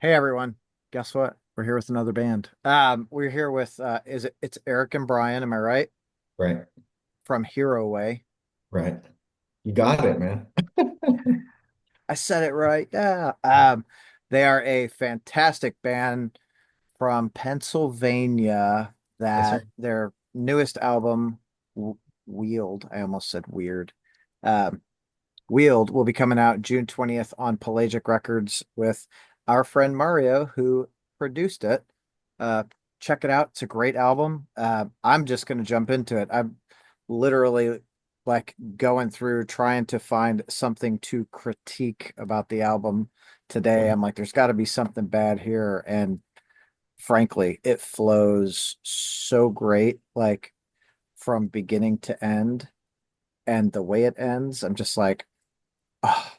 Hey everyone. Guess what? We're here with another band. We're here with it's Eric and Brian, am I right? Right, From Hiroe. right. You got it, man. I said it right. Yeah. They are a fantastic band from Pennsylvania Yes, that sir. their newest album, Wield, I almost said weird. Um, Wield will be coming out June 20th on Pelagic Records with our friend Mario, who produced it. Uh, Check it out. It's a great album. I'm just going to jump into it. I'm literally like going through trying to find something to critique about the album today. Okay. I'm like, there's got to be something bad here. And frankly, it flows so great, like from beginning to end. And the way it ends, I'm just like, oh,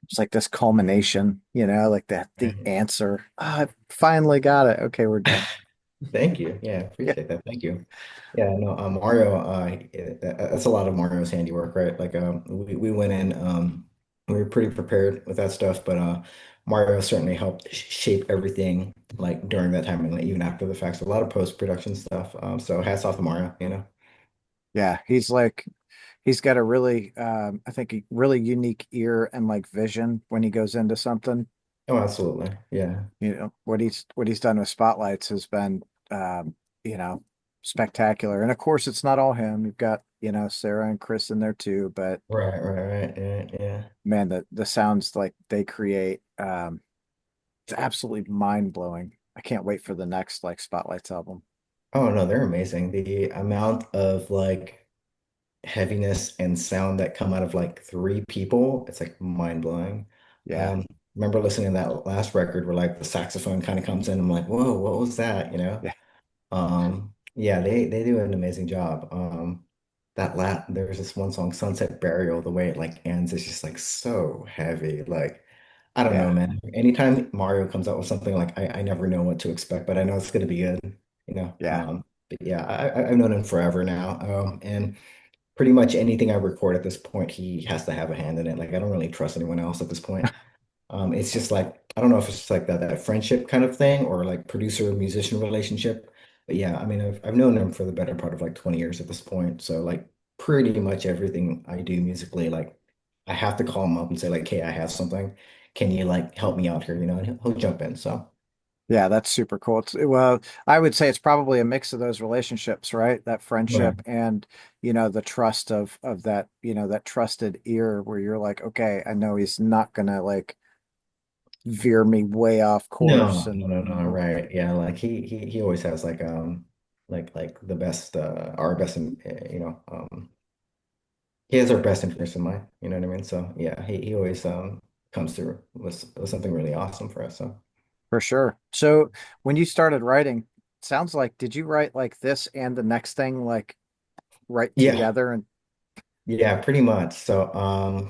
it's like this culmination, like that the Right. answer. I finally got it. Okay, we're done. Thank you. Yeah, Yeah, appreciate that. Thank you. Yeah, no, Mario, that's a lot of Mario's handiwork, right? Like, we went in, we were pretty prepared with that stuff, but Mario certainly helped shape everything, like during that time and like, even after the fact. So a lot of post-production stuff. So hats off to Mario, you know? yeah. He's got a really, I think, a really unique ear and like vision when he goes into something. Oh, absolutely. Yeah. What he's done with Spotlights has been, um, you know, spectacular. And of course, it's not all him. You've got, Sarah and Chris in there too. But Right, right, right. Yeah, yeah. man, the sounds like they create, it's absolutely mind blowing. I can't wait for the next like Spotlights album. Oh no, they're amazing. The amount of like heaviness and sound that come out of like three people, it's like mind blowing. Yeah, Um, remember listening to that last record where like the saxophone kind of comes in. I'm like, whoa, what was that? You know? yeah, Yeah, they do an amazing job. There's this one song, Sunset Burial, the way it like ends is just like so heavy. Like, I don't know, yeah, man. Anytime Mario comes out with something like I never know what to expect, but I know it's gonna be good, you know. yeah. But yeah, I've known him forever now. And pretty much anything I record at this point, he has to have a hand in it. Like I don't really trust anyone else at this point. It's just like I don't know if it's just like that friendship kind of thing or like producer musician relationship. But yeah, I mean I've known him for the better part of like 20 years at this point. So like pretty much everything I do musically, like I have to call him up and say like, hey, I have something. Can you like help me out here? You know, and he'll jump in. So Yeah, that's super cool. Well, I would say it's probably a mix of those relationships, right? That right. friendship and, the trust of that, that trusted ear where you're like, okay, I know he's not gonna like veer me way off course. No, no, And no, no, right. Yeah, like he always has like the best our best he has our best interest in mind, you know what I mean? So yeah, he always comes through with something really awesome for us. So for sure. So when you started writing, sounds like did you write like this and the next thing like right yeah, together? And yeah, pretty much. So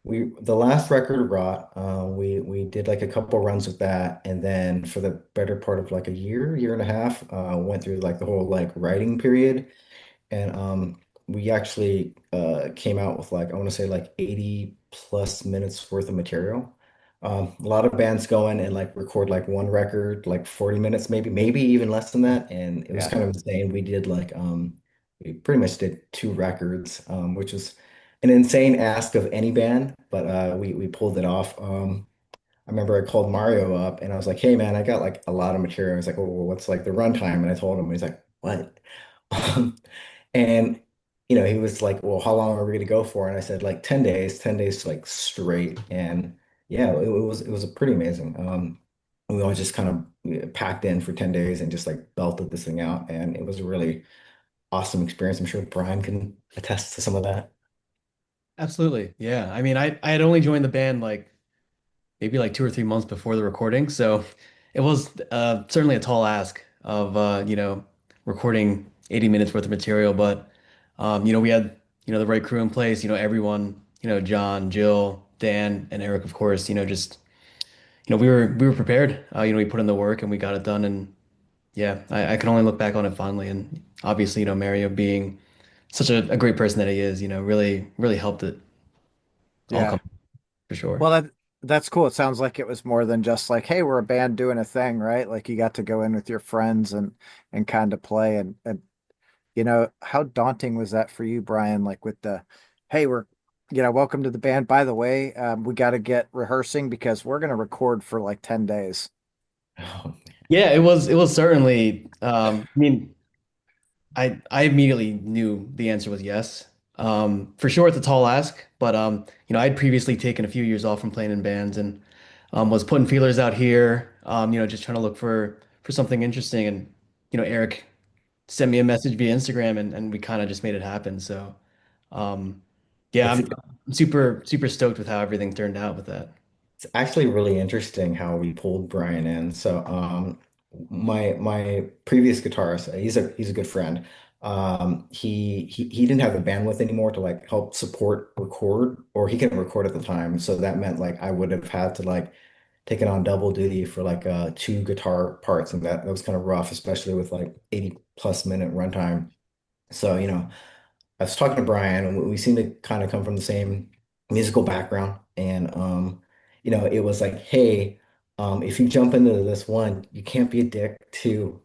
we the last record we brought, we did like a couple runs with that, and then for the better part of like a year and a half, went through like the whole like writing period. And we actually came out with like I want to say like 80 plus minutes worth of material. A lot of bands go in and like record like one record, like 40 minutes, maybe even less than that. And it was yeah, kind of insane. We did like we pretty much did two records, which was an insane ask of any band, but we pulled it off. I remember I called Mario up and I was like, hey man, I got like a lot of material. He's like, oh, well, what's like the runtime? And I told him, he's like, what? And he was like, well, how long are we gonna go for? And I said like 10 days like straight. And yeah, it was pretty amazing. We all just kind of packed in for 10 days and just like belted this thing out. And it was a really awesome experience. I'm sure Brian can attest to some of that. Absolutely. Yeah. I mean, I had only joined the band like maybe like 2 or 3 months before the recording. So it was certainly a tall ask of recording 80 minutes worth of material. But we had, the right crew in place, everyone, John, Jill, Dan, and Eric, of course, just we were prepared. We put in the work and we got it done. And yeah, I can only look back on it fondly. And obviously, Mario being such a great person that he is, really, really helped it all yeah. come for sure. Well, that. That's cool. It sounds like it was more than just like, hey, we're a band doing a thing, right? Like you got to go in with your friends and kind of play and how daunting was that for you, Brian? Like with the, hey, we're welcome to the band. By the way, we got to get rehearsing because we're gonna record for like 10 days. Oh, Yeah, it was certainly I mean, I immediately knew the answer was yes. For sure it's a tall ask, but I'd previously taken a few years off from playing in bands and was putting feelers out here, just trying to look for something interesting and Eric sent me a message via Instagram and we kind of just made it happen. So um yeah, it's I'm super super stoked with how everything turned out with that. It's actually really interesting how we pulled Brian in. So, my previous guitarist, he's a good friend. He didn't have the bandwidth anymore to like help support record, or he couldn't record at the time. So that meant like I would have had to like take it on double duty for like two guitar parts, and that was kind of rough, especially with like 80 plus minute runtime. So, I was talking to Brian, and we seem to kind of come from the same musical background. And it was like, hey, if you jump into this one, you can't be a dick. Two,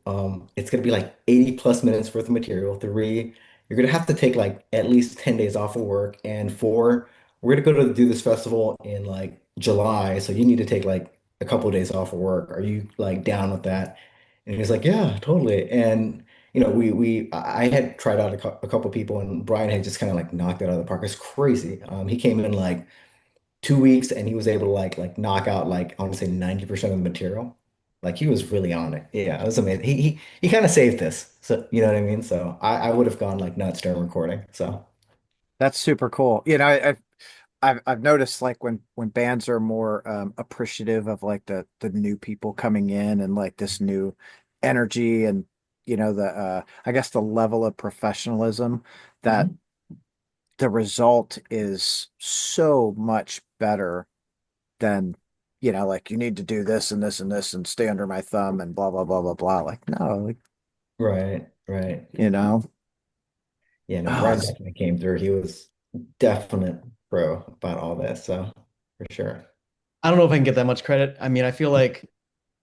it's gonna be like 80 plus minutes worth of material. Three, you're gonna have to take like at least 10 days off of work. And four, we're gonna go to do this festival in like July, so you need to take like a couple of days off of work. Are you like down with that? And he's like, yeah, totally. And I had tried out a couple people, and Brian had just kind of like knocked it out of the park. It's crazy. He came in like 2 weeks, and he was able to like knock out like I want to say 90% of the material. Like he was really on it. Yeah, it was amazing. He kind of saved this. So you know what I mean? So I would have gone like nuts during recording. So That's super cool. I've noticed like when bands are more appreciative of like the new people coming in and like this new energy and the I guess the level of professionalism that mhm. the result is so much better than like you need to do this and this and this and stay under my thumb and blah blah blah blah blah. Like no, like Right, right. you know, Yeah, no, oh, Brian definitely came through. He was definite pro about all this. So for sure. I don't know if I can get that much credit. I mean, I feel like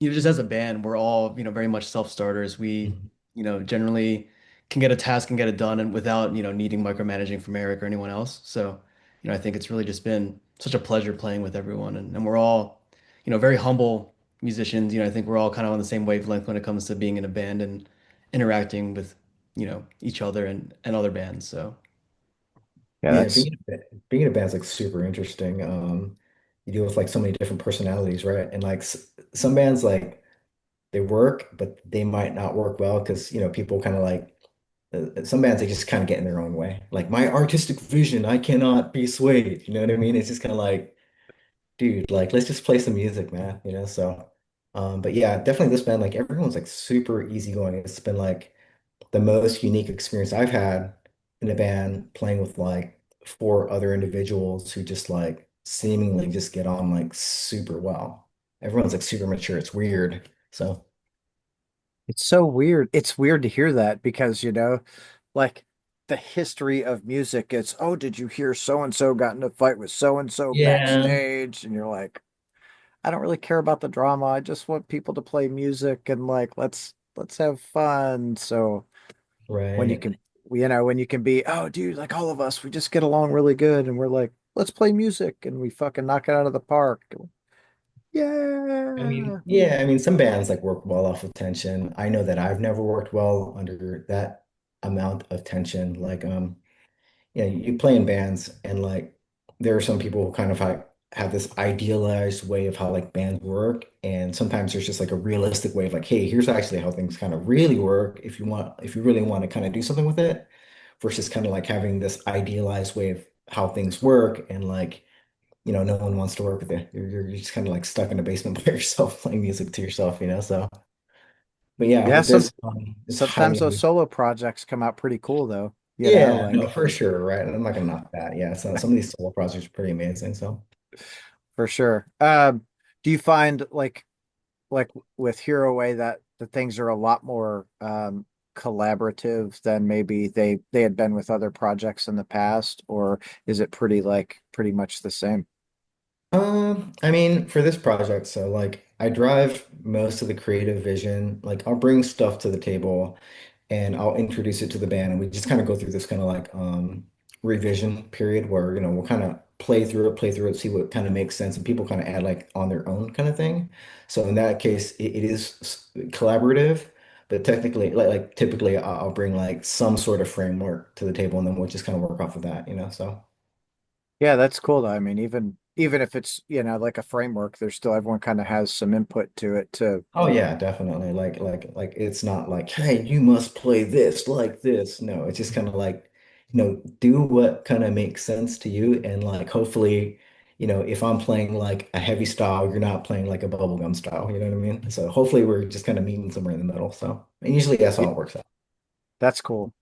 just as a band, we're all, very much self-starters. We, Mhm. generally can get a task and get it done and without, needing micromanaging from Eric or anyone else. So, I think it's really just been such a pleasure playing with everyone. And we're all, very humble musicians. I think we're all kind of on the same wavelength when it comes to being in a band and interacting with, each other and other bands. So, yeah, Yeah, that's being in a band's like super interesting. You deal with like so many different personalities, right? And like some bands like they work, but they might not work well because people kind of like some bands they just kind of get in their own way. Like my artistic vision, I cannot be swayed. You know what I mean? It's just kind of like, dude, like let's just play some music, man. So but yeah, definitely this band, like everyone's like super easygoing. It's been like the most unique experience I've had in a band playing with like four other individuals who just like seemingly just get on like super well. Everyone's like super mature. It's weird. So it's so weird. It's weird to hear that because like the history of music, it's, oh, did you hear so and so got in a fight with so and so yeah, backstage? And you're like, I don't really care about the drama. I just want people to play music and like let's have fun. So when you right. can when you can be, oh dude, like all of us, we just get along really good and we're like, let's play music and we fucking knock it out of the park. Yeah. I mean, some bands like work well off of tension. I know that I've never worked well under that amount of tension. Like, you play in bands and like there are some people who kind of like have this idealized way of how like bands work. And sometimes there's just like a realistic way of like, hey, here's actually how things kind of really work if you really want to kind of do something with it, versus kind of like having this idealized way of how things work and like, no one wants to work with you. You're just kind of like stuck in a basement by yourself playing music to yourself. So but yeah, Yeah, with some this it's sometimes those highly solo projects come out pretty cool though. yeah, no, Like for sure, right? I'm not gonna knock that. Yeah, so some of these solo projects are pretty amazing. So for sure. Do you find like with Hiroe that the things are a lot more collaborative than maybe they had been with other projects in the past, or is it pretty much the same? I mean, for this project, so like I drive most of the creative vision. Like I'll bring stuff to the table and I'll introduce it to the band and we just kind of go through this kind of like revision period where, we'll kind of play through it, see what kind of makes sense and people kind of add like on their own kind of thing. So in that case, it is collaborative, but technically like typically I'll bring like some sort of framework to the table and then we'll just kind of work off of that. So Yeah, that's cool though. I mean, even if it's, like a framework, there's still everyone kind of has some input to it too. oh yeah, definitely. Like it's not like, hey, you must play this like this. No, it's just kind of like, do what kind of makes sense to you. And like hopefully, if I'm playing like a heavy style, you're not playing like a bubblegum style, you know what I mean? So hopefully we're just kind of meeting somewhere in the middle. So and usually that's Yeah, how it works out. that's cool.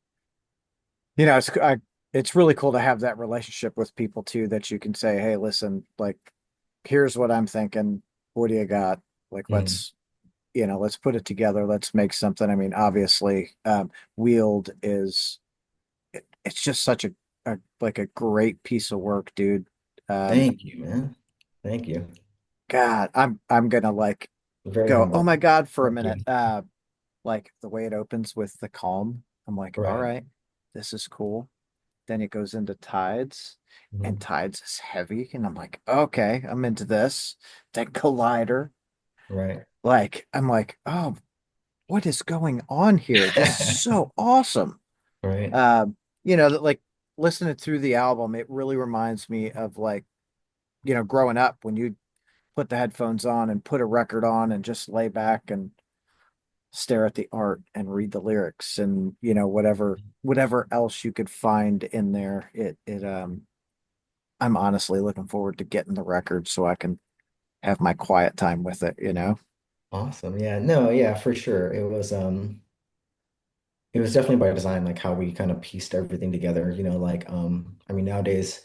It's really cool to have that relationship with people too, that you can say, "Hey, listen, like, here's what I'm thinking. What do you got? Like, Mm. let's put it together. Let's make something." I mean, obviously, Wield it's just such a like a great piece of work, dude. Um, Thank you, man. Thank you. God, I'm gonna like Very go, oh humble. my God, for a Thank you. minute. Like the way it opens with the calm. I'm like, all Right. right, this is cool. Then it goes into tides, and Mhm. tides is heavy, and I'm like, okay, I'm into this. Then collider, Right. like I'm like, oh, what is going on here? This is so awesome. Right. Um, that like listening through the album, it really reminds me of like, growing up when you put the headphones on and put a record on and just lay back and stare at the art and read the lyrics and whatever else you could find in there. I'm honestly looking forward to getting the record so I can have my quiet time with it. Awesome. Yeah. No, yeah, for sure. It was definitely by design, like how we kind of pieced everything together, like I mean nowadays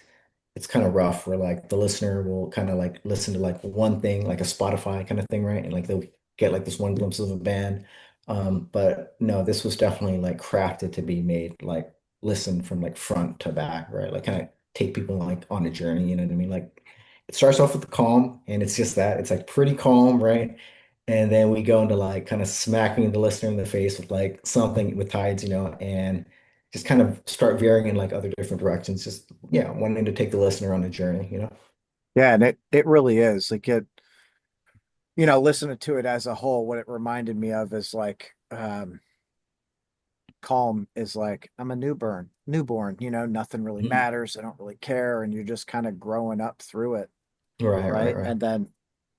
it's kind of rough where like the listener will kind of like listen to like one thing, like a Spotify kind of thing, right? And like they'll get like this one glimpse of a band. But no, this was definitely like crafted to be made like listen from like front to back, right? Like kind of take people like on a journey, you know what I mean? Like it starts off with the calm and it's just that it's like pretty calm, right? And then we go into like kind of smacking the listener in the face with like something with tides, and just kind of start veering in like other different directions. Just yeah, wanting to take the listener on a journey. Yeah, and it really is like listening to it as a whole, what it reminded me of is like calm is like I'm a newborn, nothing really Mhm. matters. I don't really care. And you're just kind of growing up through it, Right, right, right? right. And then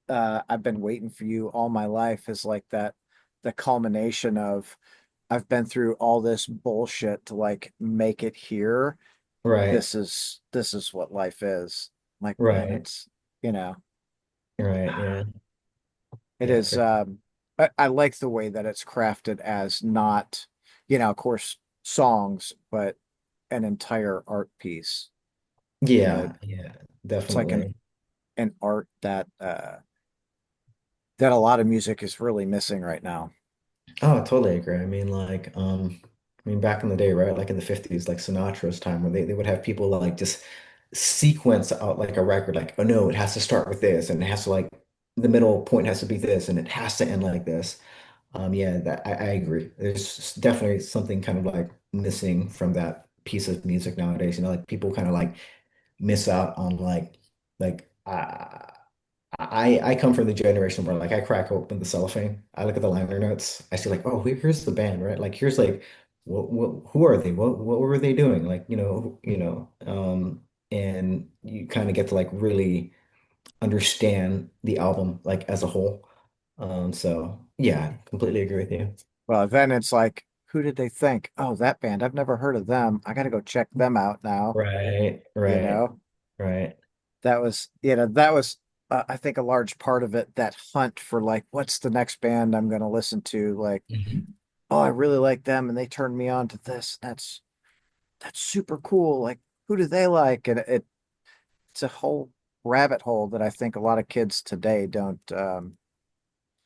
I've been waiting for you all my life is like that, the culmination of I've been through all this bullshit to like make it here. Right, This is what life is. Like, man, right, it's you know, right. Yeah, it yeah, is for sure. I like the way that it's crafted as not, of course, songs, but an entire art piece. You know, Yeah, yeah, it's like an definitely. an art that a lot of music is really missing right now. Oh, I totally agree. I mean, like, I mean, back in the day, right? Like in the 50s, like Sinatra's time, where they would have people like just sequence out like a record, like, oh no, it has to start with this, and it has to like the middle point has to be this, and it has to end like this. Yeah, that I agree. There's definitely something kind of like missing from that piece of music nowadays. Like people kind of like miss out on like I come from the generation where like I crack open the cellophane, I look at the liner notes, I see like, oh, here's the band, right? Like here's like who are they? What were they doing? Like, and you kind of get to like really understand the album like as a whole. So yeah, completely agree with you. Well, then it's like, who did they think? Oh, that band, I've never heard of them. I got to go check them out now. Right, You right, know, right. that was, I think, a large part of it, that hunt for like, what's the next band I'm going to listen to? Like, Mhm. oh, I really like them and they turned me on to this. That's super cool. Like, who do they like? And it's a whole rabbit hole that I think a lot of kids today don't,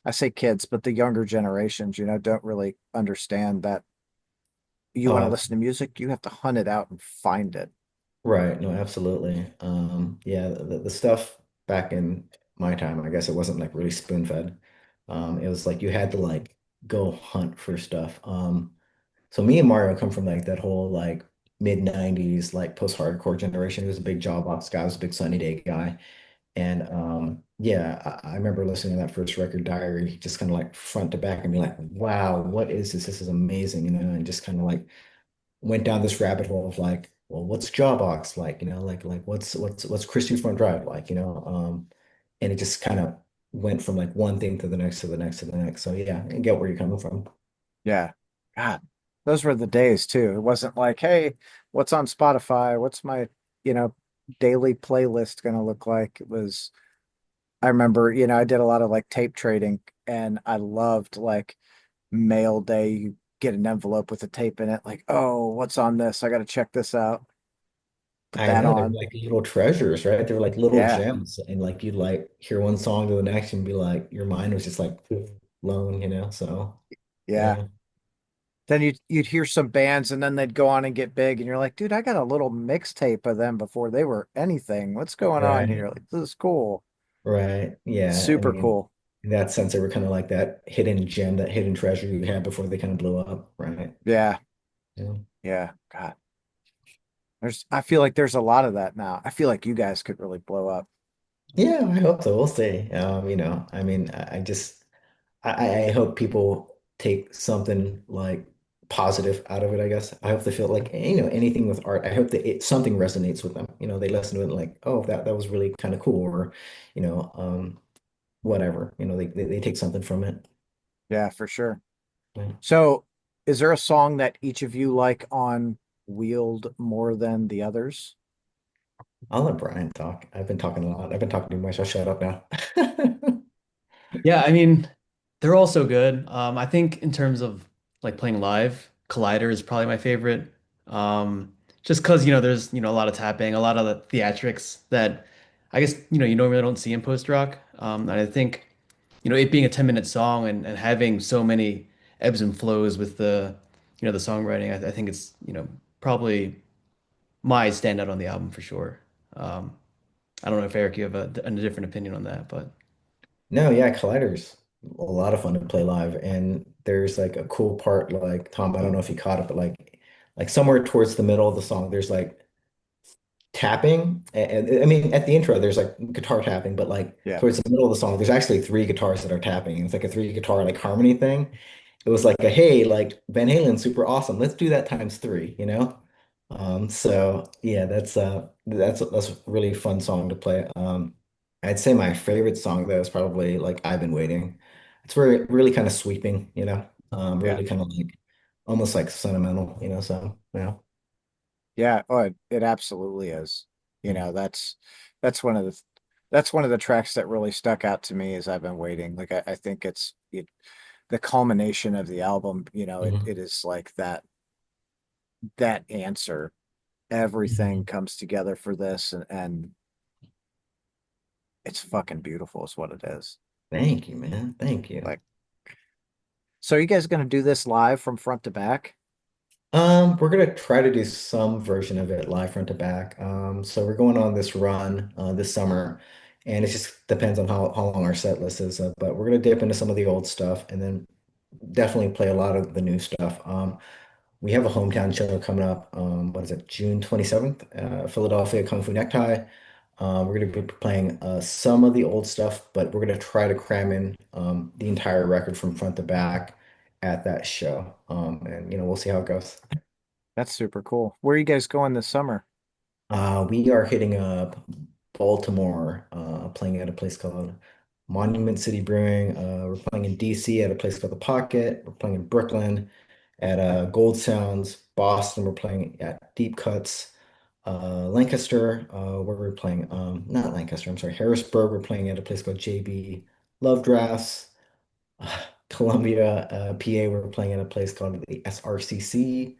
I say kids, but the younger generations, don't really understand that you want to Oh, listen to music, you have to hunt it out and find it. right. No, absolutely. Yeah, the stuff back in my time. I guess it wasn't like really spoon-fed. It was like you had to like go hunt for stuff. So me and Mario come from like that whole like mid 90s like post-hardcore generation. He was a big Jawbox guy, I was a big Sunny Day guy. And yeah, I remember listening to that first record, Diary, just kind of like front to back and be like, wow, what is this? This is amazing, and just kind of like went down this rabbit hole of like, well, what's Jawbox like? Like what's Christie's Front Drive like? And it just kind of went from like one thing to the next to the next to the next. So yeah, I get where you're coming from. Yeah. God, those were the days too. It wasn't like, hey, what's on Spotify? What's my, you know, daily playlist gonna look like? It was, I remember, I did a lot of like tape trading and I loved like mail day. You get an envelope with a tape in it, like, oh, what's on this? I gotta check this out. Put I that know they're on. like little treasures, right? They're like little Yeah. gems, and like you'd like hear one song to the next and be like, your mind was just like blown. So Yeah. yeah, Then you'd hear some bands and then they'd go on and get big and you're like, dude, I got a little mixtape of them before they were anything. What's going on right, here? Like, this is cool. right, yeah. I Super mean, cool. in that sense, they were kind of like that hidden gem, that hidden treasure you had before they kind of blew up, right? Yeah. Yeah. Yeah. God. I feel like there's a lot of that now. I feel like you guys could really blow up. Yeah, I hope so. We'll see. I mean, I just I hope people take something like positive out of it, I guess. I hope they feel like, anything with art, I hope that something resonates with them. They listen to it and like, oh, that was really kind of cool, or, you know, um, whatever. They take something from it. Yeah, for sure. Yeah. So, is there a song that each of you like on Wield more than the others? I'll let Brian talk. I've been talking a lot. I've been talking too much. I'll shut up now. Yeah, I mean, they're all so good. I think in terms of like playing live, Collider is probably my favorite. Just because, there's, a lot of tapping, a lot of the theatrics that I guess, you normally don't see in post rock. And I think, it being a 10-minute song and having so many ebbs and flows with the songwriting, I think it's, probably my standout on the album for sure. Um, I don't know if Eric, you have a different opinion on that, but No, yeah, Collider's a lot of fun to play live, and there's like a cool part, like Tom, I don't know if you caught it, but like somewhere towards the middle of the song, there's like tapping, and I mean at the intro, there's like guitar tapping, but like Yeah. towards the middle of the song, there's actually three guitars that are tapping. It's like a three guitar like harmony thing. It was like a hey, like Van Halen's super awesome. Let's do that times three. So yeah, that's a really fun song to play. I'd say my favorite song though is probably like I've Been Waiting. It's really kind of sweeping. Yeah. Really kind of like almost like sentimental. So yeah. Yeah. Oh, it absolutely is. You know, that's one of the tracks that really stuck out to me as I've been waiting. Like I think the culmination of the album, Mhm. it is like that answer. Everything Mhm. comes together for this and it's fucking beautiful is what it is. Thank you, man. Thank you. Like, so are you guys gonna do this live from front to back? We're gonna try to do some version of it live front to back. So we're going on this run this summer, and it just depends on how long our set list is. But we're gonna dip into some of the old stuff, and then definitely play a lot of the new stuff. We have a hometown show coming up. What is it, June 27th? Philadelphia Kung Fu Necktie. We're gonna be playing some of the old stuff, but we're gonna try to cram in the entire record from front to back at that show. And we'll see how it goes. That's super cool. Where are you guys going this summer? We are hitting up Baltimore, playing at a place called Monument City Brewing. We're playing in DC at a place called The Pocket. We're playing in Brooklyn at Gold Sounds. Boston, we're playing at Deep Cuts. Lancaster, where we're playing, not Lancaster, I'm sorry, Harrisburg, we're playing at a place called JB Love Drafts. Columbia, PA, we're playing at a place called the SRCC.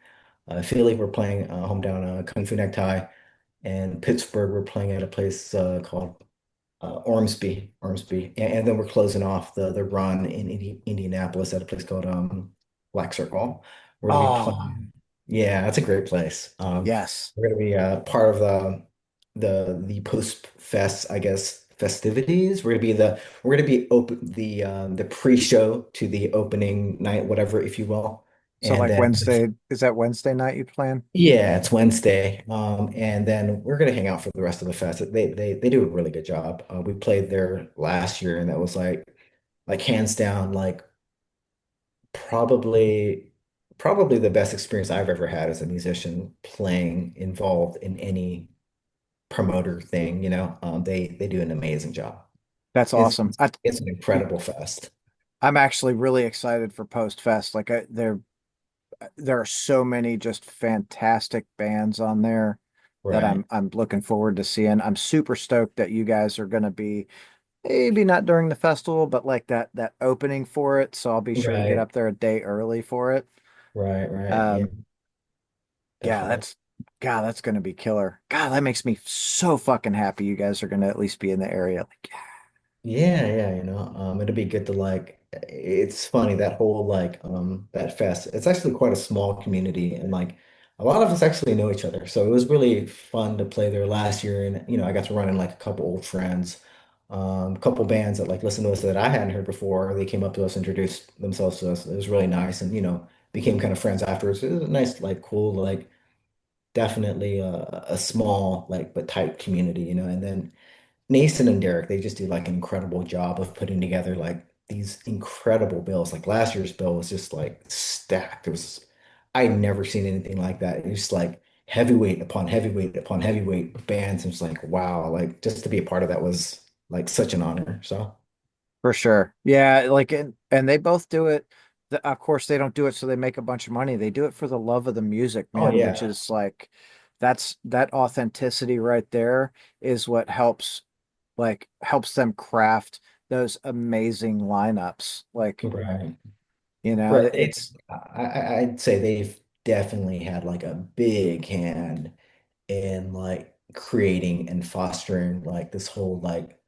Philly, we're playing hometown Kung Fu Necktie. And Pittsburgh, we're playing at a place called Ormsby, and then we're closing off the run in Indianapolis at a place called Black Circle. We're gonna be Oh, playing. Yeah, that's a great place. yes. We're gonna be part of the post fest, I guess, festivities. We're gonna be open the pre-show to the opening night, whatever, if you will. So And like then Wednesday, is that Wednesday night you plan? yeah, it's Wednesday. And then we're gonna hang out for the rest of the fest. They do a really good job. We played there last year, and that was like hands down, like probably probably the best experience I've ever had as a musician playing involved in any promoter thing, you know. They do an amazing job. That's It's awesome. it's an incredible fest. I'm actually really excited for Post Fest. There are so many just fantastic bands on there that Right, I'm looking forward to seeing. I'm super stoked that you guys are going to be maybe not during the festival, but like that opening for it. So I'll be sure to get right, up there a day early for it. right. Yeah, Um, yeah, definitely. that's going to be killer. God, that makes me so fucking happy you guys are going to at least be in the area. Like, Yeah, it'd be good to like it's funny that whole that fest. It's actually quite a small community and like a lot of us actually know each other. So it was really fun to play there last year and you know, I got to run in like a couple old friends. A couple bands that like listened to us that I hadn't heard before. They came up to us, introduced themselves to us. It was really nice and you know, became kind of friends afterwards. It was a nice, like cool, like definitely a small like but tight community, you know, and then Nason and Derek, they just do like an incredible job of putting together like these incredible bills. Like last year's bill was just like stacked. It was, I'd never seen anything like that. It was just like heavyweight upon heavyweight upon heavyweight bands. And it's like, wow, like just to be a part of that was like such an honor. So, for sure. Yeah, like and they both do it. Of course, they don't do it so they make a bunch of money. They do it for the love of the music, oh man, which yeah, is like that authenticity right there is what helps them craft those amazing lineups. Like, right. Right. it's I'd say they've definitely had like a big hand in like creating and fostering like this whole like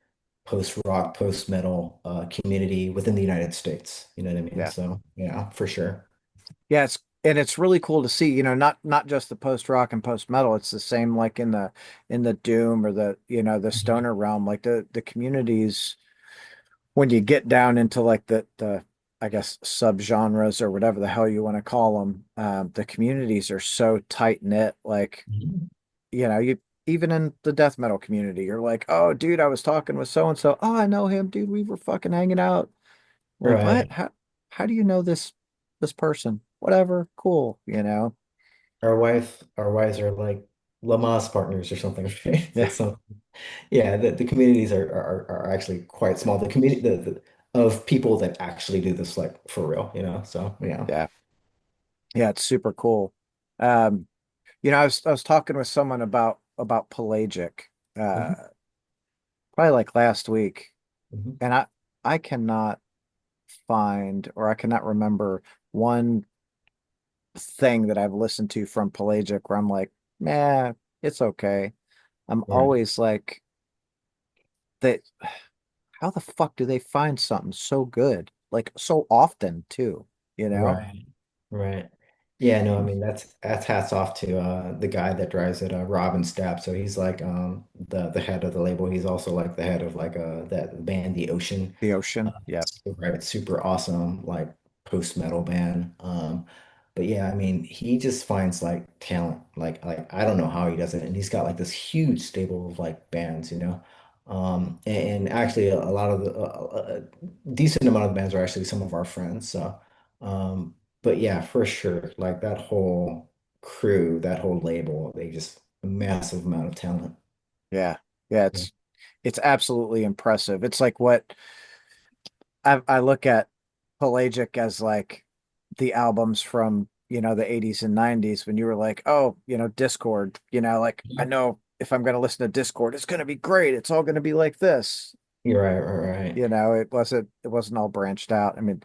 post-rock, post-metal community within the United States. You know what I mean? yeah. So yeah, for sure. Yeah, it's really cool to see, not just the post rock and post metal. It's the same like in the doom or the Mhm. stoner realm. Like the communities when you get down into like the I guess subgenres or whatever the hell you want to call them, the communities are so tight knit. Like, Mhm. you even in the death metal community, you're like, oh, dude, I was talking with so and so. Oh, I know him, dude. We were fucking hanging out. Like, what? Right. How do you know this person? Whatever, cool. Our wives are like Lamaze partners or something, right? So Yeah, some, yeah, the communities are actually quite small. The community of people that actually do this like for real, you know. So yeah. yeah, yeah. It's super cool. Um, I was talking with someone about Pelagic, Mhm. probably like last week, Mhm. and I cannot find or I cannot remember one thing that I've listened to from Pelagic where I'm like, nah, it's okay. I'm Right. always like, that. How the fuck do they find something so good? Like so often too, you know? Right. Right. Yeah, no, I mean that's hats off to the guy that drives it, Robin Stapp. So he's like the head of the label. He's also like the head of like that band The Ocean. The ocean. Yeah. So, right, super awesome, like post-metal band. But yeah, I mean, he just finds like talent. Like I don't know how he does it. And he's got like this huge stable of like bands, you know. And actually a lot of a decent amount of the bands are actually some of our friends. So but yeah, for sure, like that whole crew, that whole label, they just a massive amount of talent. Yeah. Yeah, Yeah. it's absolutely impressive. It's like what I look at Pelagic as like the albums from, the 80s and 90s when you were like, oh, Discord, like I know if I'm going to listen to Discord, it's going to be great. It's all going to be like this. You're right. It wasn't all branched out. I mean,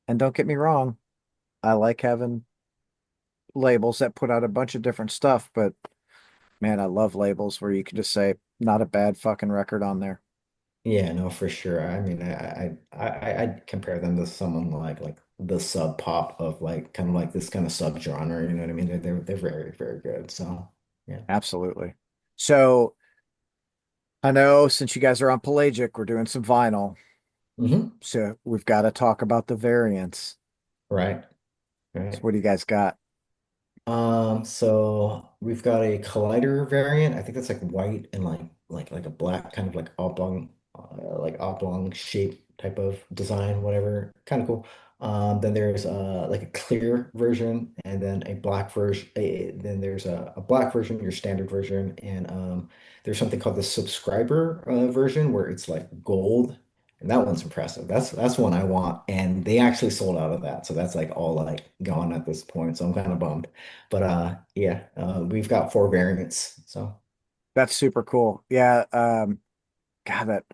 and don't get me wrong, I like having labels that put out a bunch of different stuff, but man, I love labels where you can just say, not a bad fucking record on there. Yeah, no, for sure. I mean, I'd compare them to someone like the sub pop of like kind of like this kind of subgenre. You know what I mean? They're very good. So yeah. Absolutely. So I know since you guys are on Pelagic, we're doing some vinyl. Hmm. So we've got to talk about the variants. Right, So right. what do you guys got? So we've got a collider variant. I think that's like white and like a black kind of like oblong shape type of design, whatever. Kind of cool. Then there's like a clear version, and then a black version. Then there's a black version, your standard version, and there's something called the subscriber version where it's like gold. And that one's impressive. That's one I want. And they actually sold out of that. So that's like all like gone at this point. So I'm kind of bummed. But yeah, we've got four variants. So That's super cool. Yeah, God, that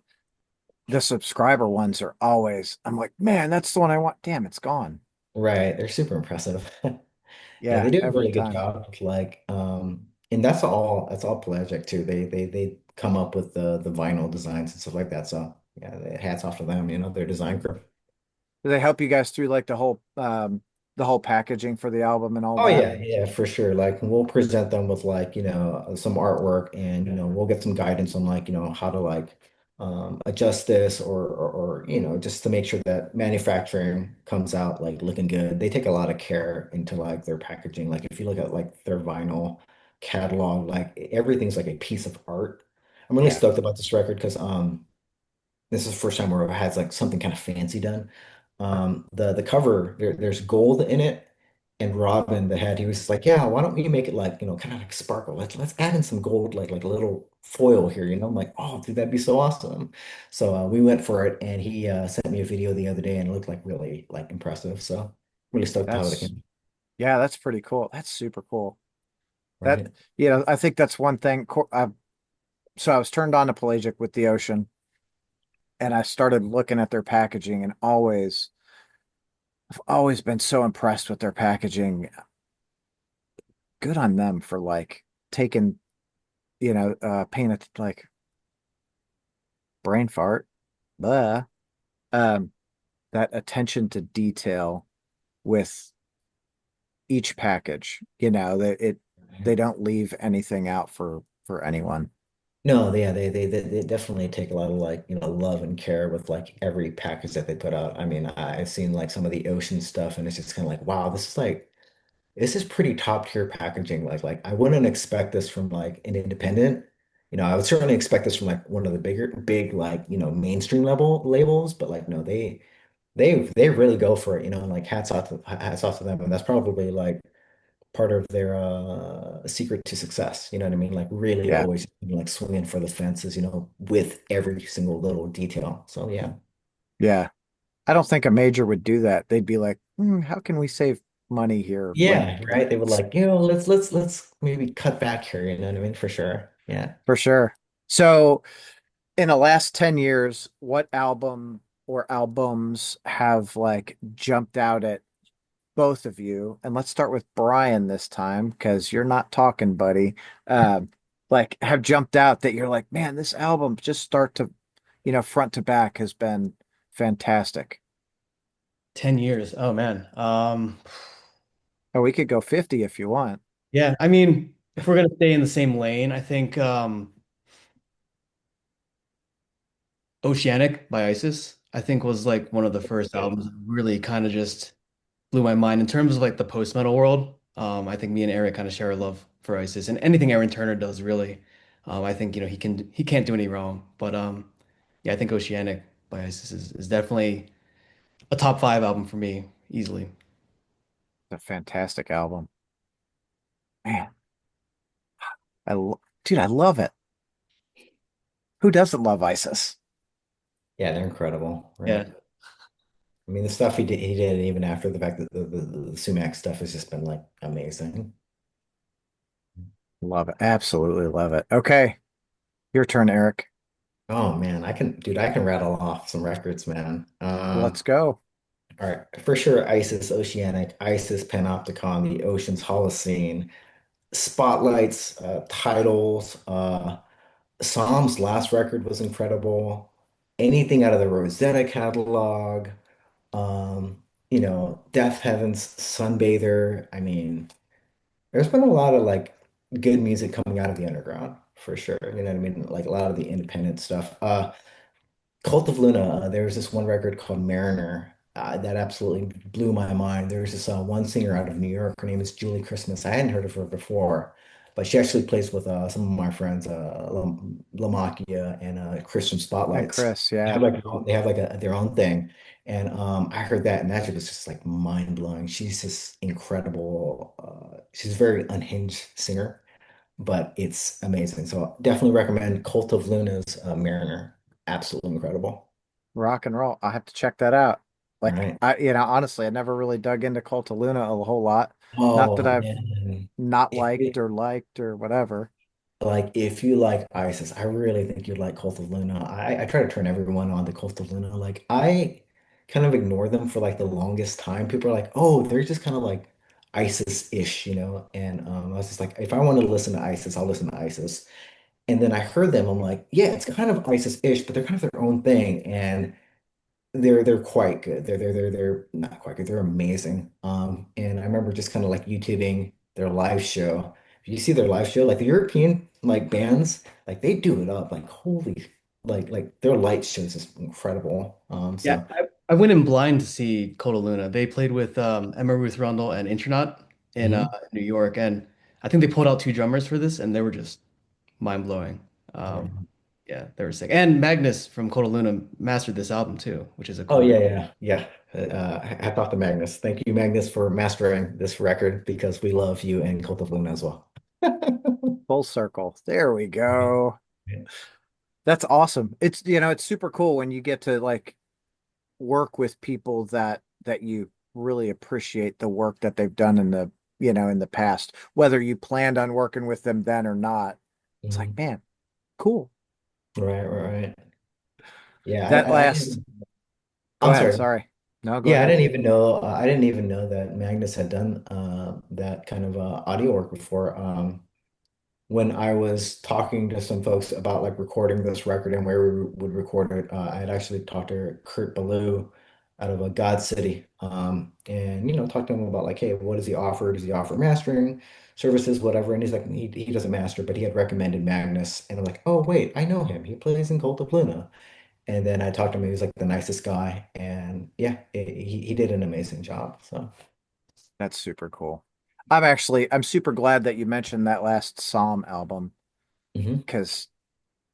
the subscriber ones are always, I'm like, man, that's the one I want. Damn, it's gone. right, they're super impressive. Yeah, they Yeah, do a every really good time. job. Like, and that's all Pelagic too. They come up with the vinyl designs and stuff like that. So yeah, hats off to them, their design crew. Do they help you guys through like the whole packaging for the album and all Oh that? yeah, yeah, for sure. Like we'll present them with like, some artwork and we'll get some guidance on like, how to like adjust this or just to make sure that manufacturing comes out like looking good. They take a lot of care into like their packaging. Like if you look at like their vinyl catalog, like everything's like a piece of art. I'm really Yeah, stoked about this record because this is the first time where I've had like something kind of fancy done. The cover there's gold in it, and Robin the head he was just like, yeah, why don't we make it like kind of like sparkle? Let's add in some gold like a little foil here. I'm like, oh dude, that'd be so awesome. So we went for it, and he sent me a video the other day, and it looked like really like impressive. So really stoked how it that's came. yeah, that's pretty cool. That's super cool. That Right. I think that's one thing. So I was turned on to Pelagic with the ocean, and I started looking at their packaging, and I've always been so impressed with their packaging. Good on them for like taking, paying it like brain fart, blah, um, that attention to detail with each package. They don't leave anything out for anyone. No, yeah, they definitely take a lot of like, love and care with like every package that they put out. I mean, I've seen like some of the ocean stuff and it's just kind of like, wow, this is pretty top tier packaging. Like I wouldn't expect this from like an independent. I would certainly expect this from like one of the big like, mainstream level labels, but like no, they really go for it, and like hats off to them. And that's probably like part of their secret to success. You know what I mean? Like really Yeah, always like swinging for the fences, with every single little detail. So yeah. yeah. I don't think a major would do that. They'd be like, how can we save money here when Yeah, right. They would like, let's maybe cut back here, you know what I mean? For sure. Yeah. for sure. So, in the last 10 years, what album or albums have like jumped out at both of you? And let's start with Brian this time because you're not talking, buddy. Um, like have jumped out that you're like, man, this album just start to, front to back has been fantastic. 10 years. Oh man. Oh, we could go 50 if you want. Yeah, I mean, if we're gonna stay in the same lane, I think Oceanic by ISIS, I think was like one of the first albums that really kind of just blew my mind in terms of like the post-metal world. I think me and Eric kind of share a love for ISIS and anything Aaron Turner does really. I think, he can't do any wrong. But yeah, I think Oceanic by ISIS is definitely a top five album for me, easily. It's a fantastic album. Man, dude, I love it. Who doesn't love ISIS? Yeah, they're incredible, Yeah. right? I mean, the stuff he did even after the fact that the Sumac stuff has just been like amazing. Love it. Absolutely love it. Okay, your turn, Eric. Oh man, I can rattle off some records, man. Let's go. All right, for sure, Isis Oceanic, Isis Panopticon, the Ocean's Holocene, Spotlights, titles, Psalm's last record was incredible. Anything out of the Rosetta catalog, um, Death Heaven's Sunbather. I mean, there's been a lot of like good music coming out of the underground for sure. You know what I mean? Like a lot of the independent stuff. Cult of Luna, there was this one record called Mariner that absolutely blew my mind. There was this one singer out of New York. Her name is Julie Christmas. I hadn't heard of her before, but she actually plays with some of my friends, Lamakia and Christian And Spotlights. Chris, They yeah. have like they have like their own thing, and I heard that, and that shit was just like mind blowing. She's just incredible. She's a very unhinged singer, but it's amazing. So definitely recommend Cult of Luna's Mariner. Absolutely incredible. Rock and roll. I have to check that out. All Like right. honestly, I never really dug into Cult of Luna a whole lot. Not that Oh I've man. not If liked you or liked or whatever. if you like ISIS, I really think you'd like Cult of Luna. I try to turn everyone on to Cult of Luna. Like I kind of ignore them for like the longest time. People are like, oh, they're just kind of like ISIS-ish, you know? And I was just like, if I want to listen to ISIS, I'll listen to ISIS. And then I heard them, I'm like, yeah, it's kind of ISIS-ish, but they're kind of their own thing. And they're quite good. They're not quite good. They're amazing. And I remember just kind of like YouTubing their live show. If you see their live show, like the European like bands, like they do it up. Like holy, like their light shows is incredible. Yeah, So I went in blind to see Coda Luna. They played with Emma Ruth Rundle and Intronaut in mhm. New York, and I think they pulled out two drummers for this, and they were just mind blowing. Right. Yeah, they were sick. And Magnus from Coda Luna mastered this album too, which is a Oh cool. yeah. Hats off to Magnus. Thank you, Magnus, for mastering this record because we love you and Cult of Luna as well. Full circle. There we go. That's awesome. It's super cool when you get to like work with people that you really appreciate the work that they've done in the past, whether you planned on working with them then or not. It's like, Mhm. man, cool. Right. Yeah, That I last, didn't. go I'm ahead. sorry. Sorry. No, go Yeah, ahead. I didn't even know that Magnus had done that kind of audio work before. When I was talking to some folks about like recording this record and where we would record it, I had actually talked to Kurt Ballou out of God City, and talked to him about like, hey, what does he offer? Does he offer mastering services, whatever? And he's like, he doesn't master, but he had recommended Magnus, and I'm like, oh wait, I know him. He plays in Cult of Luna. And then I talked to him. He was like the nicest guy, and yeah, he did an amazing job. So That's super cool. I'm super glad that you mentioned that last Psalm album mhm. because,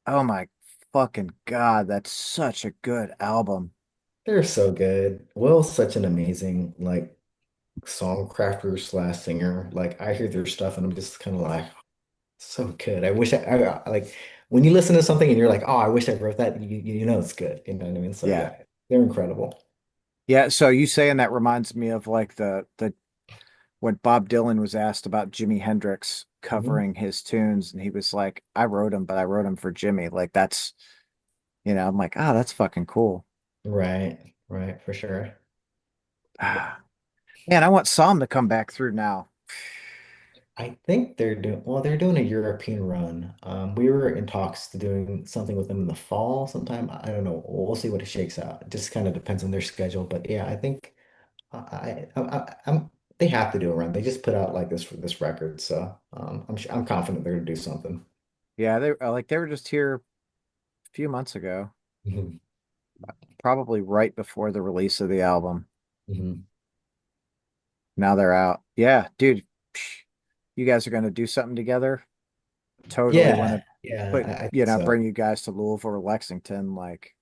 oh my fucking God, that's such a good album. They're so good. Will's such an amazing like songcrafter slash singer. Like I hear their stuff, and I'm just kind of like, so good. I wish like when you listen to something and you're like, oh, I wish I wrote that. You know it's good. You know what I mean? So Yeah. yeah, they're incredible. Yeah. So you saying that reminds me of like the when Bob Dylan was asked about Jimi Hendrix Mhm. covering his tunes, and he was like, I wrote them, but I wrote them for Jimmy. Like I'm like, ah, that's fucking cool. Right, for sure. Ah, man, I want Psalm to come back through now. I think they're doing a European run. We were in talks to doing something with them in the fall sometime. I don't know. We'll see what it shakes out. It just kind of depends on their schedule. But yeah, I think I'm they have to do a run. They just put out like this record, so I'm confident they're gonna do something. Yeah, they were just here a few months ago, Mhm. probably right before the release of the album. Mhm. Now they're out. Yeah, dude, psh, you guys are gonna do something together. Totally want to Yeah, I think bring so. you guys to Louisville or Lexington. Like,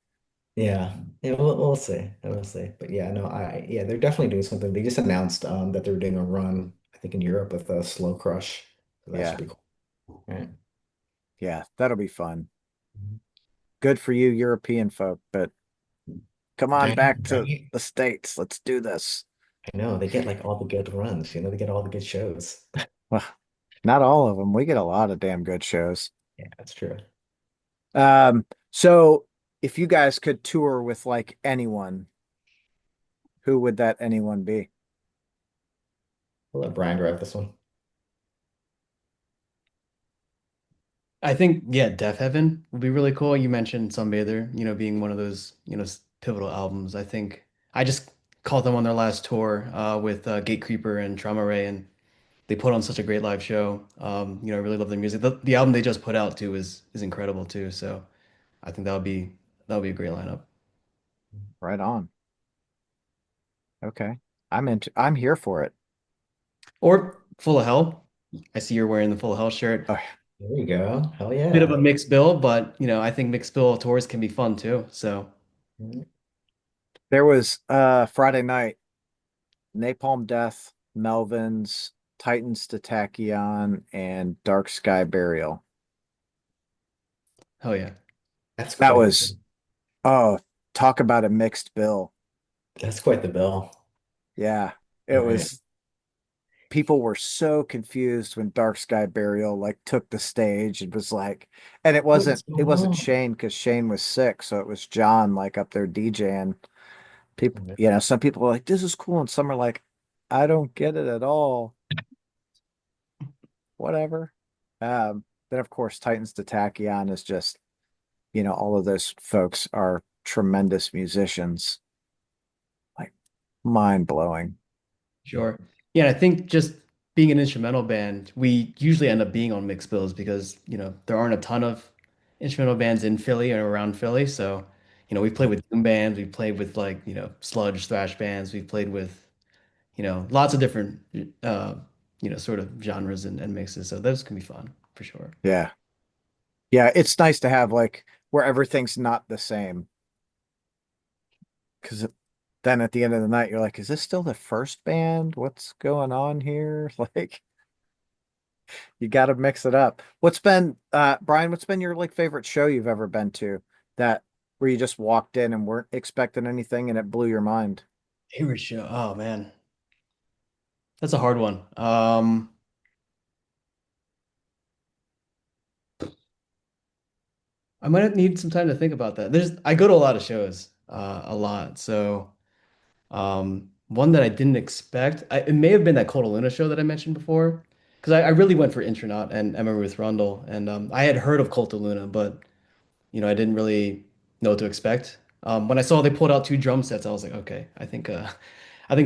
Yeah, we'll see. We'll see. But yeah, no, yeah, they're definitely doing something. They just announced that they're doing a run, I think in Europe with a Slow Crush. So that should yeah, be cool. Right. yeah, that'll be fun. Good for you, European folk, but come on I know, back to right? the States. Let's do this. I know they get like all the good runs, they get all the good shows. Well, not all of them. We get a lot of damn good shows. Yeah, that's true. So if you guys could tour with like anyone, who would that anyone be? We'll let Brian drive this one. I think, yeah, Death Heaven would be really cool. You mentioned Sunbather, being one of those, pivotal albums. I think I just caught them on their last tour with Gatecreeper and Trauma Ray, and they put on such a great live show. I really love their music. The album they just put out too is incredible too. So I think that would be a great lineup. Right on. Okay. I'm here for it. Or Full of Hell. I see you're wearing the Full of Hell shirt. Oh, There you go. Hell Bit of a yeah. mixed bill, but I think mixed bill tours can be fun too. So there was Friday night, Napalm Death, Melvins, Titans to Tachyon, and Dark Sky Burial. hell yeah. That's That quite was oh, talk about a mixed bill. that's quite the bill. Yeah. All It right. was people were so confused when Dark Sky Burial like took the stage and was like, and it wasn't What's it going wasn't on? Shane because Shane was sick, so it was John like up there DJing. People, some people are like, this is cool, and some are like, I don't get it at all. Whatever. Then of course Titans to Tachyon is just, all of those folks are tremendous musicians, like mind blowing. Sure. Yeah, and I think just being an instrumental band, we usually end up being on mixed bills because, there aren't a ton of instrumental bands in Philly or around Philly. So, we've played with doom bands, we've played with like, sludge thrash bands, we've played with, lots of different sort of genres and mixes. So those can be fun for sure. Yeah. Yeah, it's nice to have like where everything's not the same. Because then at the end of the night, you're like, is this still the first band? What's going on here? Like, you got to mix it up. Brian, what's been your like favorite show you've ever been to that where you just walked in and weren't expecting anything and it blew your mind? Favorite show. Oh man, that's a hard one. I might need some time to think about that. I go to a lot of shows, a lot. So, one that I didn't expect, it may have been that Cold Luna show that I mentioned before, because I really went for Intronaut and Emma Ruth Rundle, and I had heard of Cult of Luna, but I didn't really know what to expect. When I saw they pulled out two drum sets, I was like, okay, I think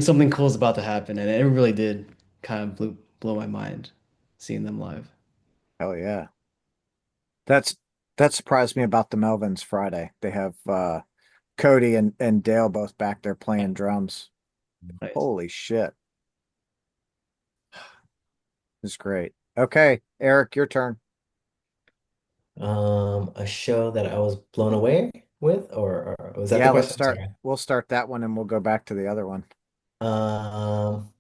something cool is about to happen, and it really did kind of blow my mind seeing them live. Hell yeah. That's that surprised me about the Melvins Friday. They have Cody and Dale both back there playing drums. Nice. Holy shit. It's great. Okay, Eric, your turn. A show that I was blown away with, or was that the Yeah, question? I'm sorry. we'll start that one and we'll go back to the other one. Um,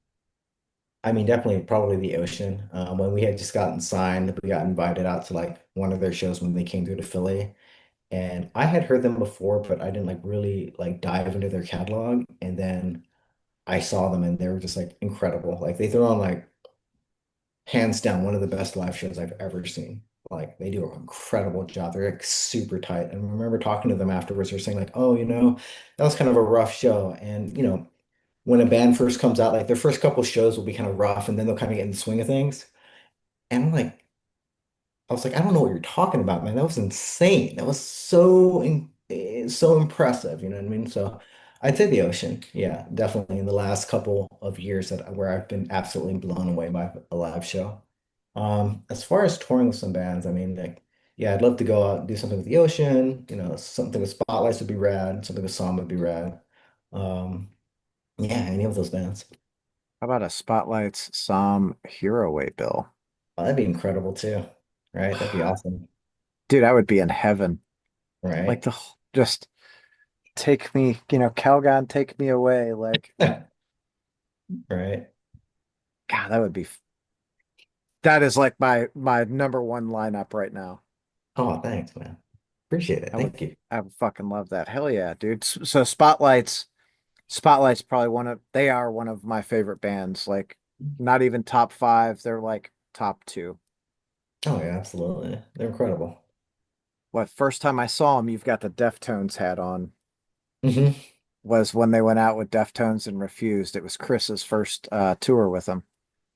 I mean, definitely probably the ocean. When we had just gotten signed, we got invited out to like one of their shows when they came through to Philly. And I had heard them before, but I didn't like really like dive into their catalog. And then I saw them and they were just like incredible. Like they throw on like hands down one of the best live shows I've ever seen. Like they do an incredible job. They're like super tight. And I remember talking to them afterwards. They're saying like, "Oh, that was kind of a rough show." And when a band first comes out, like their first couple shows will be kind of rough, and then they'll kind of get in the swing of things. And I was like, I don't know what you're talking about, man. That was insane. That was so impressive. You know what I mean? So I'd say the ocean. Yeah, definitely in the last couple of years where I've been absolutely blown away by a live show. As far as touring with some bands, I mean, like, yeah, I'd love to go out and do something with the ocean. Something with Spotlights would be rad. Something with Som would be rad. Um, yeah, any of those bands. How about a Spotlights Som Hiroe bill? Oh, that'd be incredible too, right? That'd be awesome, Dude, I would be in heaven. Like right? just take me, Calgon, take me away. Like, Right. God, that is like my number one lineup right now. Oh, thanks, man. Appreciate it. I would Thank you. I would fucking love that. Hell yeah, dude. So Spotlight's probably they are one of my favorite bands. Like not even top five, they're like top two. Oh, yeah, absolutely. They're incredible. What first time I saw them, you've got the Deftones hat on, Hmm. was when they went out with Deftones and Refused. It was Chris's first tour with them.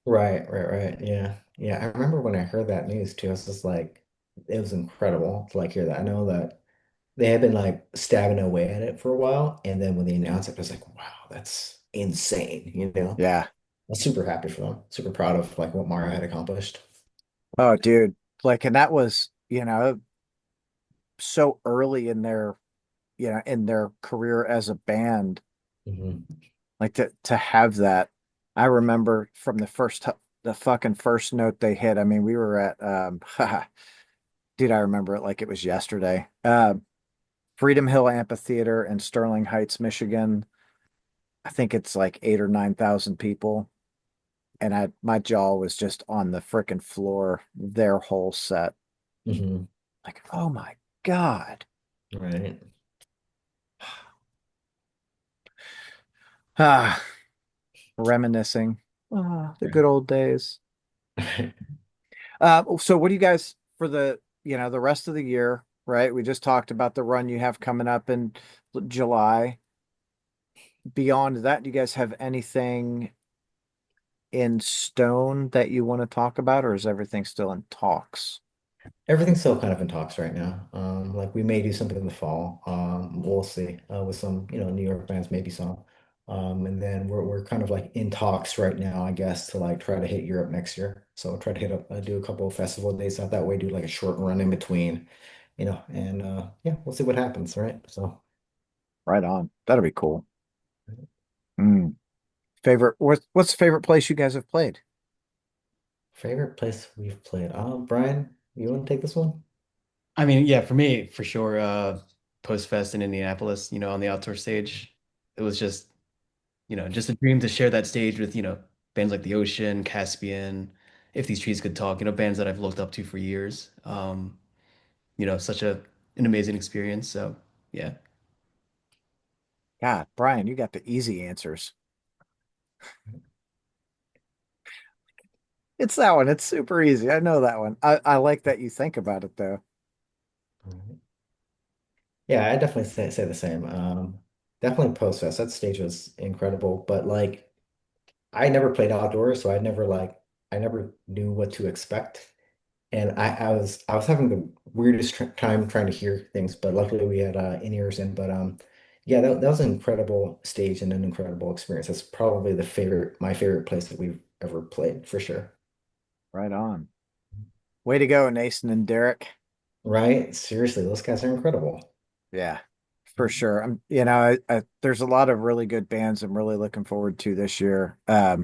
Right, right, right. Yeah. Yeah. I remember when I heard that news too. I was just like, it was incredible to like hear that. I know that they had been like stabbing away at it for a while. And then when they announced it, I was like, wow, that's insane, you know? Yeah. was super happy for them. Super proud of like what Mario had accomplished. Oh, dude. Like, and that was, so early in their career as a band. Hmm. Like to have that. I remember from the fucking first note they hit. I mean, we were at dude, I remember it like it was yesterday. Freedom Hill Amphitheater in Sterling Heights, Michigan. I think it's like 8 or 9 thousand people. And my jaw was just on the freaking floor their whole set. Hmm. Like, oh my God. Right. Ah, reminiscing. Ah, the good old days. So what do you guys for the rest of the year, right? We just talked about the run you have coming up in July. Beyond that, do you guys have anything in stone that you want to talk about, or is everything still in talks? Everything's still kind of in talks right now. Like we may do something in the fall. We'll see. With some, New York bands, maybe some. And then we're kind of like in talks right now, I guess, to like try to hit Europe next year. So try to hit up, do a couple of festival dates out that way, do like a short run in between, and yeah, we'll see what happens, right? So Right on. That'll be cool. Mm. What's the favorite place you guys have played? favorite place we've played. Brian, you want to take this one? I mean, yeah, for me, for sure, Post Fest in Indianapolis, on the outdoor stage. It was just, just a dream to share that stage with, bands like The Ocean, Caspian, If These Trees Could Talk, bands that I've looked up to for years. Such an amazing experience. So yeah. God, Brian, you got the easy answers. It's that one. It's super easy. I know that one. I like that you think about it though. Yeah, I definitely say the same. Definitely Post Fest. That stage was incredible, but like I never played outdoors, so I never knew what to expect. And I was having the weirdest tr time trying to hear things, but luckily we had in-ears in. But yeah, that was an incredible stage and an incredible experience. That's probably my favorite place that we've ever played for sure. Right on. Way to go, Nason and Derek. Right? Seriously, those guys are incredible. Yeah, for sure. There's a lot of really good bands I'm really looking forward to this year. Uh,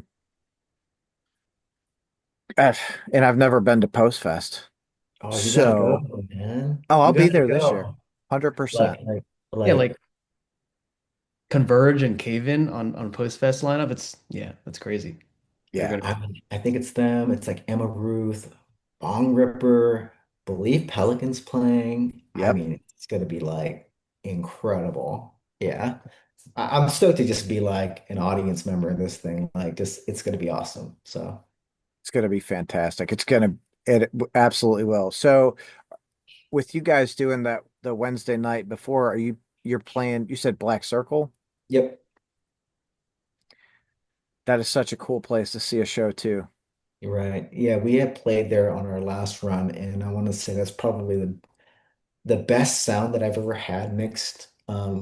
and I've never been to Post Fest. Oh, you gotta go, So, man. oh, I'll You be gotta there this year. go. Like 100%. like Yeah, like like Converge and Cave In on Post Fest lineup. Yeah, that's crazy. They're Yeah, gonna I think it's them. It's like Emma Ruth, Bong Ripper, believe Pelicans playing. I yep. mean, it's gonna be like incredible. Yeah. I'm stoked to just be like an audience member in this thing. Like just it's gonna be awesome. So It's going to be fantastic. It absolutely will. So, with you guys doing that the Wednesday night before, you're playing, you said Black Circle? yep, That is such a cool place to see a show too. you're right. Yeah, we had played there on our last run, and I want to say that's probably the best sound that I've ever had mixed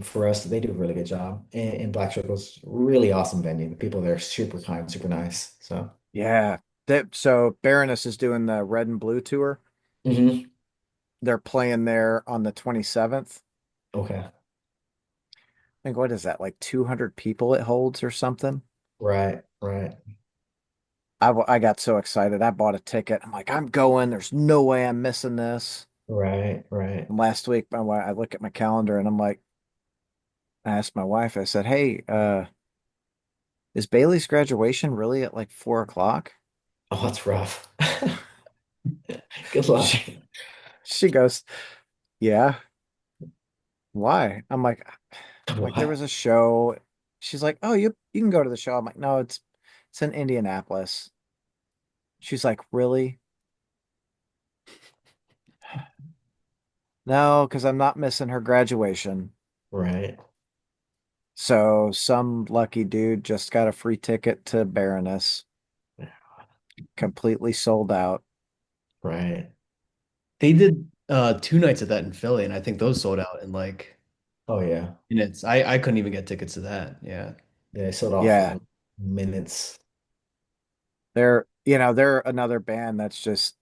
for us. They do a really good job. And Black Circle's really awesome venue. The people there are super kind, super nice. So Yeah. So Baroness is doing the Red and Blue tour. hmm. They're playing there on the 27th. Okay. I think what is that, like 200 people it holds or something? Right, right, I got so excited. I bought a ticket. I'm like, I'm going. There's no way I'm missing this. right, right. And last week, I look at my calendar and I'm like, I asked my wife, I said, hey, is Bailey's graduation really at like 4 o'clock? Oh, that's rough. Good luck. She, she goes, yeah, why? I'm like, there was What? a show. She's like, oh, you can go to the show. I'm like, no, it's in Indianapolis. She's like, really? No, because I'm not missing her graduation. Right, So some lucky dude just got a free ticket to Baroness, completely sold out. right. They did 2 nights of that in Philly, and I think those sold out in like Oh yeah. minutes. I couldn't even get tickets to that. Yeah. Yeah, I sold off Yeah, in minutes. they're another band that's just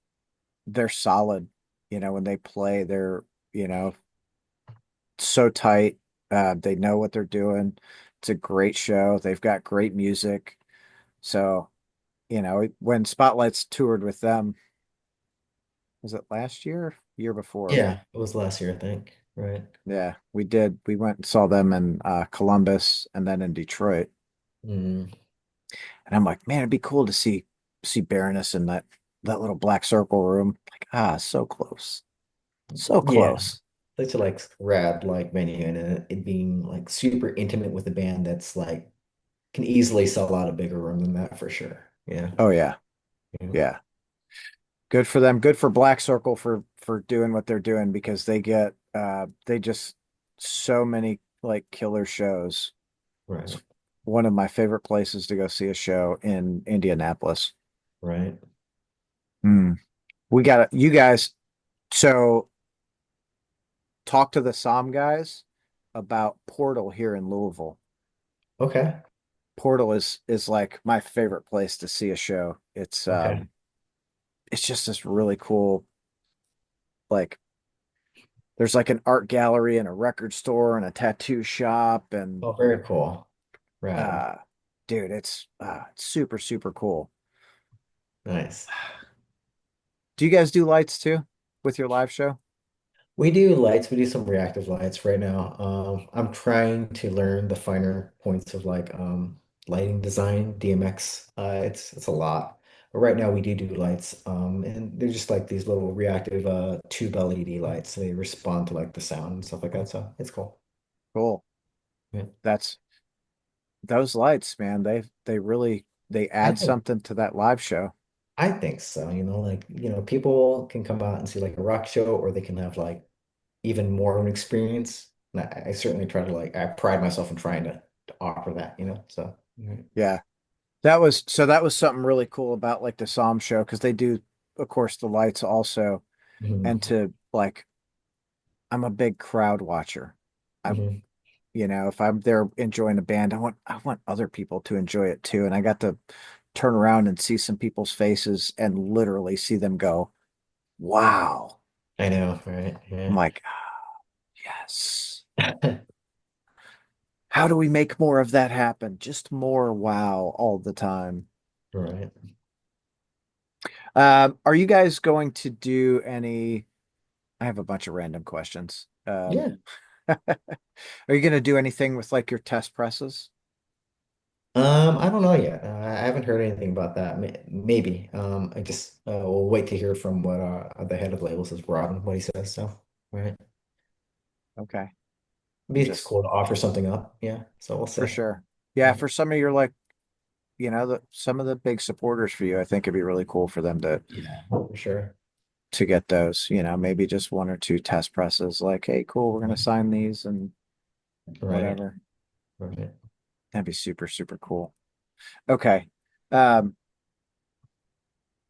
they're solid. When they play, they're, so tight. They know what they're doing. It's a great show. They've got great music. So, when Spotlights toured with them, was it last year? Year before? Yeah, it was last year, I think. Right. Yeah, we did. We went and saw them in Columbus and then in Detroit. Mm, And I'm like, man, it'd be cool to see Baroness in that little black circle room. Like, so close. So yeah, close. such a like rad like venue, and it being like super intimate with a band that's like can easily sell out a bigger room than that for sure. Yeah. Oh yeah. Yeah. Yeah. Good for them. Good for Black Circle for doing what they're doing because they just so many like killer shows. It's Right. one of my favorite places to go see a show in Indianapolis. Right. Hmm. We got you guys. So talk to the Som guys about Portal here in Louisville. Okay. Portal is like my favorite place to see a show. Okay. It's just this really cool, like, there's like an art gallery and a record store and a tattoo shop and Oh, very cool. Rad. uh dude, it's super super cool. Nice. Do you guys do lights too with your live show? We do lights. We do some reactive lights right now. I'm trying to learn the finer points of like lighting design, DMX. It's a lot. But right now we do lights. And they're just like these little reactive tube LED lights. They respond to like the sound and stuff like that. So it's cool. Cool. Yeah. That's those lights, man. They I add think something to that live show. I think so. Like, people can come out and see like a rock show, or they can have like even more of an experience. And I certainly try to like, I pride myself in trying to offer that. So, mhm. Yeah. That was something really cool about like the Psalm show because they do, of course, the lights also. And Mhm. to like, I'm a big crowd watcher. I Mhm. if I'm there enjoying a band, I want other people to enjoy it too. And I got to turn around and see some people's faces and literally see them go, wow. I know, right? I'm Yeah. like, yes. How do we make more of that happen? Just more wow all the time. Right. Are you guys going to do any? I have a bunch of random questions. Yeah. Are you going to do anything with like your test presses? I don't know yet. I haven't heard anything about that. Maybe. I just will wait to hear from what the head of the label says, Robin, what he says. So, right. Okay, It'd be just just cool to offer something up. Yeah. So we'll for see. sure. Yeah, Right. for some of your like some of the big supporters for you, I think it'd be really cool for them Yeah, for sure. to get those, maybe just one or two test presses, like, hey, cool, we're gonna sign these and Right. whatever. Right. That'd be super, super cool. Okay. Um,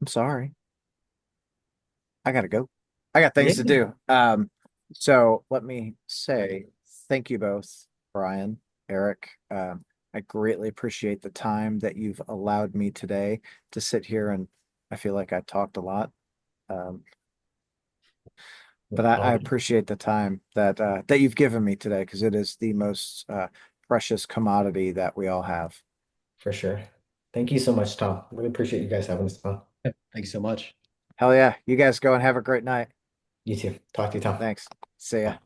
I'm sorry. I gotta go. I got things to Yeah, do. So let me say thank you both, Brian, Eric. I greatly appreciate the time that you've allowed me today to sit here and I feel like I talked a lot. Um, but I all appreciate the time that you've given me today because it is the most precious commodity that we all have. for sure. Thank you so much, Tom. Really appreciate you guys having this on. Thank you so much. Hell yeah. You guys go and have a great night. You too. Talk to you, Tom. Thanks. See ya. Bye.